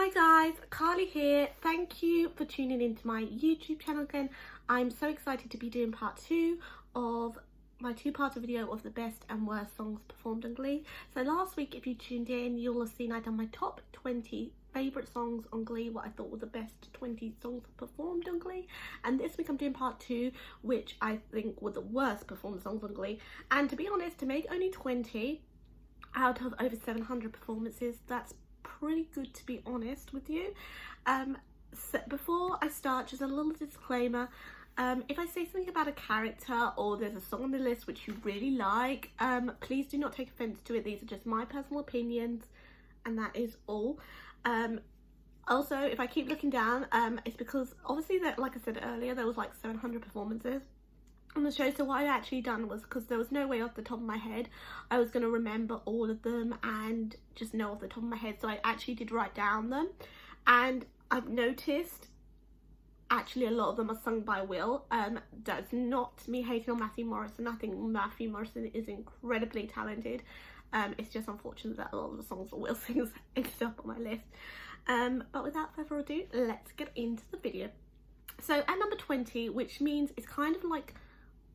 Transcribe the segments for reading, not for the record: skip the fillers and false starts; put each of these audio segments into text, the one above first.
Hi guys, Carly here. Thank you for tuning into my YouTube channel again. I'm so excited to be doing part 2 of my two-part video of the best and worst songs performed on Glee. So last week, if you tuned in, you'll have seen I'd done my top 20 favourite songs on Glee, what I thought were the best 20 songs performed on Glee. And this week I'm doing part 2, which I think were the worst performed songs on Glee. And to be honest, to make only 20 out of over 700 performances, that's pretty good, to be honest with you. So before I start, just a little disclaimer. If I say something about a character or there's a song on the list which you really like, please do not take offense to it. These are just my personal opinions and that is all. Also, if I keep looking down, it's because obviously that, like I said earlier, there was like 700 performances on the show. So what I actually done was, because there was no way off the top of my head I was going to remember all of them and just know off the top of my head, so I actually did write down them, and I've noticed actually a lot of them are sung by Will. That's not me hating on Matthew Morrison. I think Matthew Morrison is incredibly talented. It's just unfortunate that a lot of the songs that Will sings ended up on my list. But without further ado, let's get into the video. So at number 20, which means it's kind of like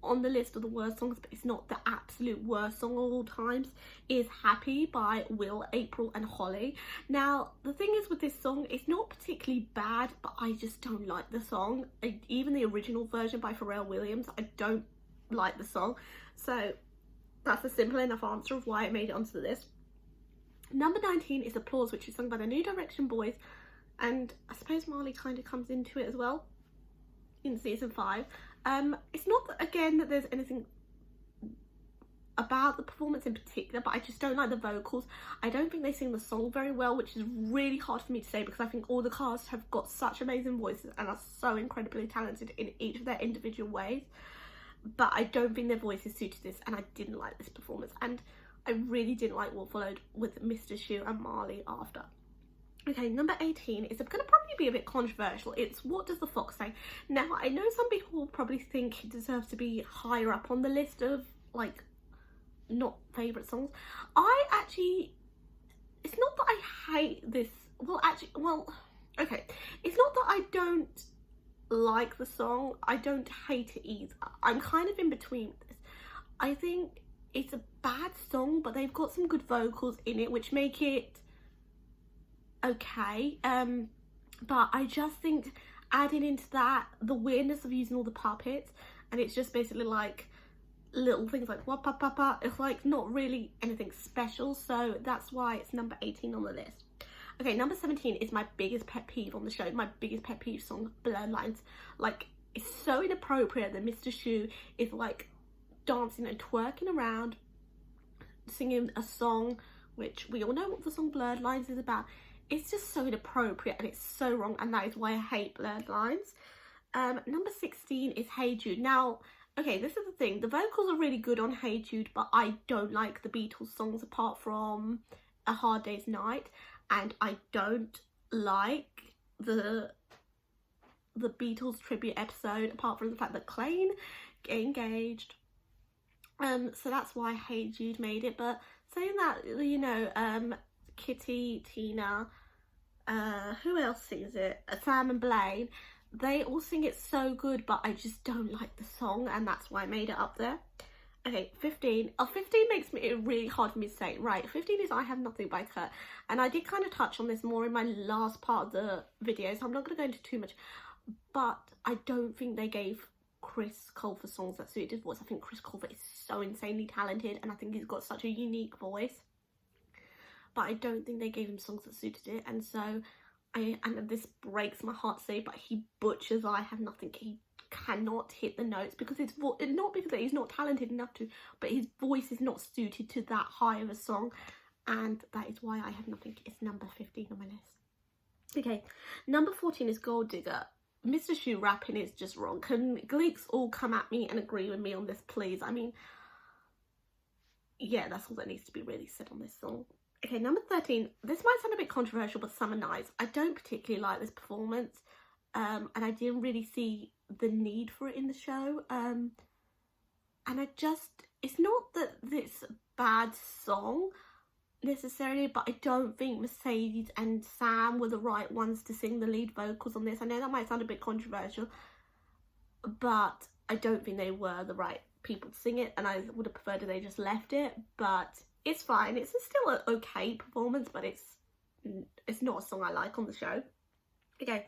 on the list of the worst songs, but it's not the absolute worst song of all times, is Happy by Will, April and Holly. Now the thing is with this song, it's not particularly bad, but I just don't like the song. Even the original version by Pharrell Williams, I don't like the song. So that's a simple enough answer of why it made it onto the list. Number 19 is Applause, which is sung by the New Direction Boys, and I suppose Marley kind of comes into it as well in season 5. It's not that, again, that there's anything about the performance in particular, but I just don't like the vocals. I don't think they sing the song very well, which is really hard for me to say because I think all the cast have got such amazing voices and are so incredibly talented in each of their individual ways, but I don't think their voices suited this, and I didn't like this performance, and I really didn't like what followed with Mr. Shu and Marley after. Okay, number 18 is going to probably be a bit controversial. It's What Does the Fox Say? Now, I know some people will probably think it deserves to be higher up on the list of, like, not favourite songs. It's not that I hate this. Okay. It's not that I don't like the song. I don't hate it either. I'm kind of in between with this. I think it's a bad song, but they've got some good vocals in it, which make it okay, but I just think adding into that the weirdness of using all the puppets, and it's just basically like little things like what pa pa pa, it's like not really anything special, so that's why it's number 18 on the list. Okay, number 17 is my biggest pet peeve on the show, my biggest pet peeve song, Bloodlines. Like, it's so inappropriate that Mr. Shu is like dancing and twerking around singing a song which we all know what the song Bloodlines is about. It's just so inappropriate and it's so wrong, and that is why I hate Blurred Lines. Number 16 is Hey Jude. Now, okay, this is the thing. The vocals are really good on Hey Jude, but I don't like the Beatles songs apart from A Hard Day's Night, and I don't like the Beatles tribute episode apart from the fact that Klaine get engaged. So that's why Hey Jude made it. But saying that, you know, Kitty, Tina, who else sings it? Sam and Blaine, they all sing it so good, but I just don't like the song, and that's why I made it up there. Okay, 15. 15 makes it really hard for me to say. Right, 15 is I Have Nothing by Kurt, and I did kind of touch on this more in my last part of the video, so I'm not going to go into too much, but I don't think they gave Chris Colfer songs that suited his voice. I think Chris Colfer is so insanely talented, and I think he's got such a unique voice, but I don't think they gave him songs that suited it, and so and this breaks my heart to say, but he butchers I Have Nothing. He cannot hit the notes because his voice, not because he's not talented enough to, but his voice is not suited to that high of a song, and that is why I Have Nothing is number 15 on my list. Okay, number 14 is Gold Digger. Mr. Shu rapping is just wrong. Can Gleeks all come at me and agree with me on this, please? I mean, yeah, that's all that needs to be really said on this song. Okay, number 13. This might sound a bit controversial, but Summer Nights. I don't particularly like this performance, and I didn't really see the need for it in the show. And it's not that it's a bad song. necessarily, but I don't think Mercedes and Sam were the right ones to sing the lead vocals on this. I know that might sound a bit controversial, but I don't think they were the right people to sing it, and I would have preferred if they just left it, but it's fine. It's still an okay performance, but it's not a song I like on the show. Okay,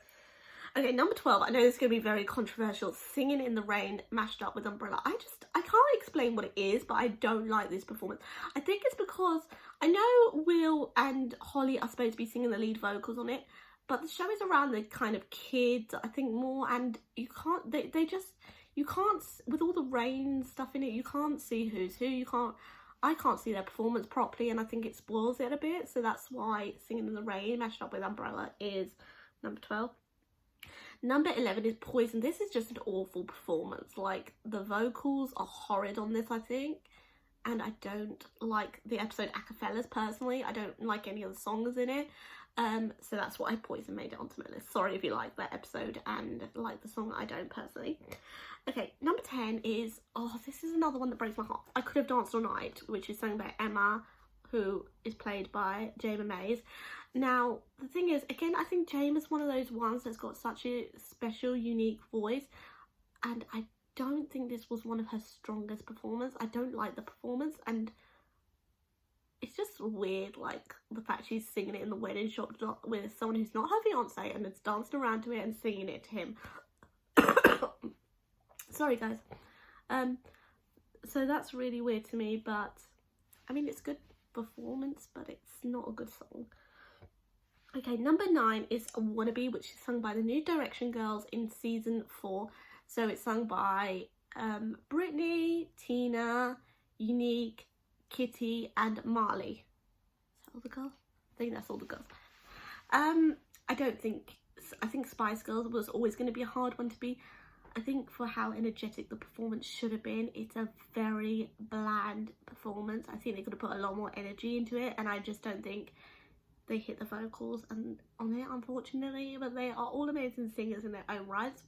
number 12. I know this is going to be very controversial. Singing in the Rain mashed up with Umbrella. I can't explain what it is, but I don't like this performance. I think it's because I know Will and Holly are supposed to be singing the lead vocals on it, but the show is around the kind of kids, I think, more, and you can't, you can't, with all the rain stuff in it, you can't see who's who. I can't see their performance properly, and I think it spoils it a bit, so that's why Singing in the Rain mashed up with Umbrella is number 12. Number 11 is Poison. This is just an awful performance. Like, the vocals are horrid on this, I think. And I don't like the episode Acapellas, personally. I don't like any of the songs in it. So that's why Poison made it onto my list. Sorry if you like that episode and like the song. I don't, personally. Okay, number 10 is... Oh, this is another one that breaks my heart. I Could Have Danced All Night, which is sung by Emma, who is played by Jayma Mays. Now, the thing is, again, I think Jayma is one of those ones that's got such a special, unique voice, and I don't think this was one of her strongest performances. I don't like the performance, and it's just weird, like, the fact she's singing it in the wedding shop with someone who's not her fiance, and it's dancing around to it and singing it to him. Sorry, guys. So that's really weird to me, but, I mean, it's good performance, but it's not a good song. Okay, number 9 is A Wannabe, which is sung by the New Direction girls in season 4. So it's sung by Brittany, Tina, Unique, Kitty, and Marley. Is that all the girls? I think that's all the girls. I think Spice Girls was always going to be a hard one to beat. I think for how energetic the performance should have been, it's a very bland performance. I think they could have put a lot more energy into it, and I just don't think they hit the vocals and on it, unfortunately. But they are all amazing singers in their own rights,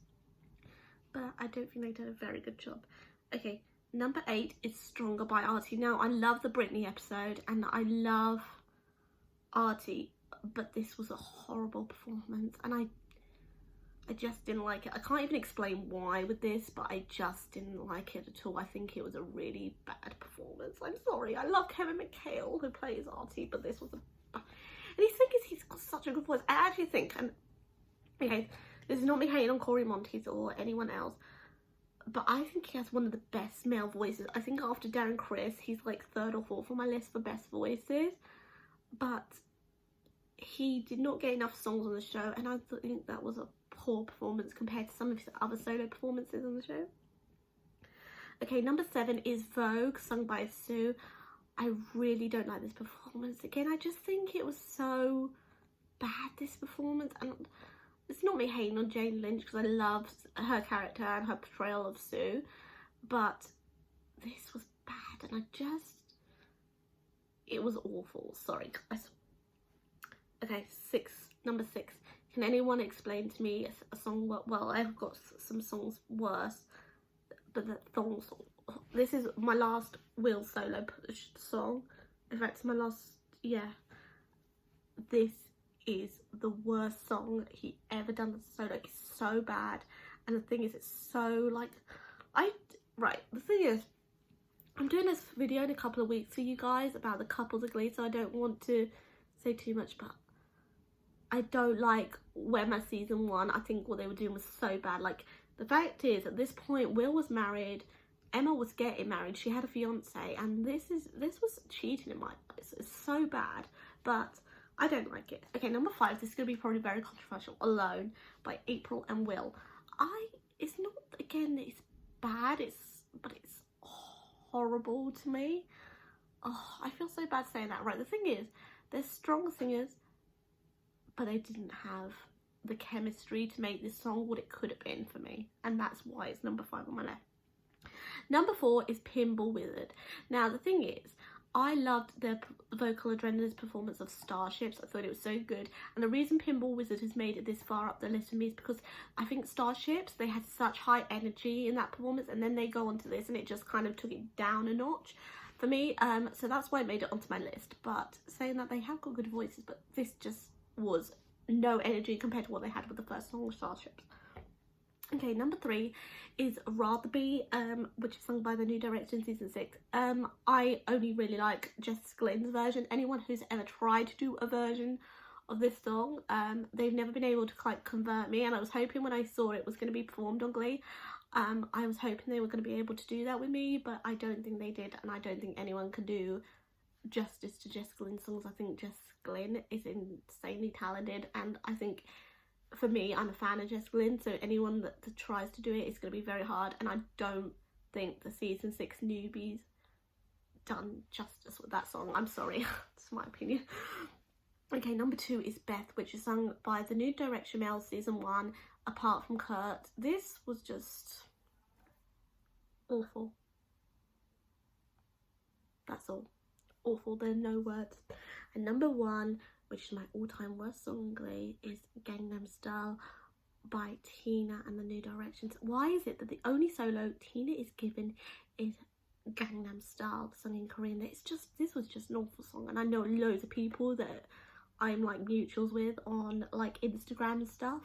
but I don't think they did a very good job. Okay, number 8 is Stronger by Artie. Now, I love the Britney episode and I love Artie, but this was a horrible performance, and I just didn't like it. I can't even explain why with this, but I just didn't like it at all. I think it was a really bad performance. I'm sorry. I love Kevin McHale, who plays Artie, but this was a... And his thing is, he's got such a good voice. I actually think, and okay, this is not me hating on Corey Monteith or anyone else, but I think he has one of the best male voices. I think after Darren Criss, he's like 3rd or 4th on my list for best voices. But he did not get enough songs on the show, and I think that was a poor performance compared to some of his other solo performances on the show. Okay, number 7 is Vogue, sung by Sue. I really don't like this performance. Again, I just think it was so bad, this performance. And it's not me hating on Jane Lynch, because I love her character and her portrayal of Sue. But this was bad, and it was awful. Sorry, guys. Okay, number 6. Can anyone explain to me a song? Well, I've got some songs worse, but the thong song. This is my last Will solo song. In fact, it's my last, yeah. This is the worst song he ever done as a solo. It's so bad. And the thing is, it's so, like, the thing is, I'm doing this video in a couple of weeks for you guys about the couples of Glee, so I don't want to say too much, but I don't like Wemma season 1. I think what they were doing was so bad. Like, the fact is, at this point, Will was married, Emma was getting married, she had a fiance, and this was cheating in my eyes. It's so bad, but I don't like it. Okay, number 5, this is going to be probably very controversial. Alone by April and Will. It's not, again, it's bad, but it's horrible to me. Oh, I feel so bad saying that. Right, the thing is, they're strong singers, but they didn't have the chemistry to make this song what it could have been for me, and that's why it's number 5 on my list. Number 4 is Pinball Wizard. Now, the thing is, I loved the vocal adrenaline's performance of Starships. I thought it was so good. And the reason Pinball Wizard has made it this far up the list for me is because I think Starships, they had such high energy in that performance, and then they go on to this and it just kind of took it down a notch. for me. So that's why I made it onto my list. But saying that, they have got good voices, but this just was no energy compared to what they had with the first song, Starships. Okay, number 3 is Rather Be, which is sung by the New Direction season 6. I only really like Jess Glynn's version. Anyone who's ever tried to do a version of this song, they've never been able to like convert me, and I was hoping when I saw it was going to be performed on Glee, I was hoping they were going to be able to do that with me, but I don't think they did, and I don't think anyone can do justice to Jess Glynn's songs. I think Jess Glynn is insanely talented, and I think for me, I'm a fan of Jess Glynn, so anyone that tries to do it is going to be very hard, and I don't think the season 6 newbies done justice with that song. I'm sorry, it's my opinion. Okay, number 2 is Beth, which is sung by the New Direction male season 1, apart from Kurt. This was just awful. That's all. Awful, there are no words. And number 1, which is my all-time worst song in Glee, is Gangnam Style by Tina and the New Directions. Why is it that the only solo Tina is given is Gangnam Style, sung in Korean? This was just an awful song, and I know loads of people that I'm like mutuals with on like Instagram and stuff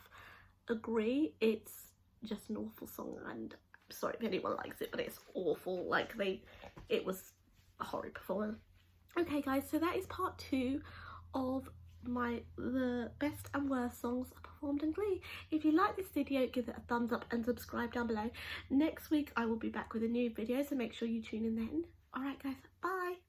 agree it's just an awful song, and I'm sorry if anyone likes it, but it's awful. Like it was a horrid performance. Okay guys, so that is part 2 of the best and worst songs performed in Glee. If you like this video, give it a thumbs up and subscribe down below. Next week I will be back with a new video, so make sure you tune in then. Alright guys, bye.